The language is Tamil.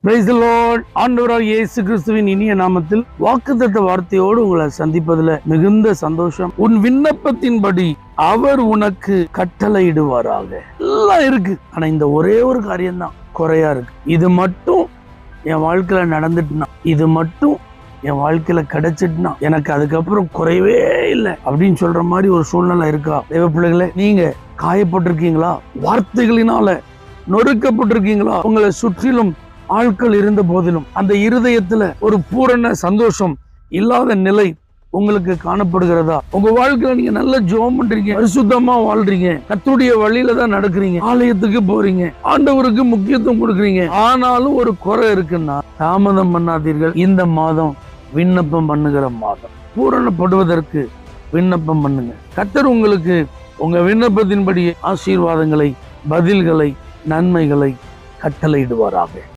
Praise the Lord. ஆண்டவராகிய இயேசு கிறிஸ்துவின் இனிய நாமத்தில் வாக்குத்தத்த வார்த்தையோடு உங்களை சந்திப்பதில் மிகுந்த சந்தோஷம். உன் விண்ணப்பத்தின்படி அவர் உனக்கு கட்டளையிடுவாராக. எல்லாம் இருக்கு, ஆனா இந்த ஒரே ஒரு காரியம்தான் குறையா இருக்கு. இது மட்டும் என் வாழ்க்கையில நடந்துட்டுனா, இது மட்டும் என் வாழ்க்கையில கிடைச்சிட்டுனா எனக்கு அதுக்கப்புறம் குறையவே இல்லை அப்படின்னு சொல்ற மாதிரி ஒரு சூழ்நிலை இருக்கா? தேவ பிள்ளைகளே, நீங்க காயப்பட்டிருக்கீங்களா? வார்த்தைகளினால நொறுக்கப்பட்டிருக்கீங்களா? உங்களை சுற்றிலும் ஆட்கள் இருந்த போதிலும் அந்த இருதயத்துல ஒரு பூரண சந்தோஷம் இல்லாத நிலை உங்களுக்கு காணப்படுகிறதா? உங்க வாழ்க்கையில நீங்க நல்ல ஜெபம் பண்றீங்க, பரிசுத்தமா வாழ்றீங்க, கர்த்தருடைய வழியில தான் நடக்கிறீங்க, ஆலயத்துக்கு போறீங்க, ஆண்டவருக்கு முக்கியத்துவம் கொடுக்குறீங்க, ஆனாலும் ஒரு குறை இருக்குன்னா தாமதம் பண்ணாதீர்கள். இந்த மாதம் விண்ணப்பம் பண்ணுகிற மாதம். பூரணப்படுவதற்கு விண்ணப்பம் பண்ணுங்க. கர்த்தர் உங்களுக்கு உங்க விண்ணப்பத்தின்படி ஆசீர்வாதங்களை, பதில்களை, நன்மைகளை கட்டளையிடுவாராக.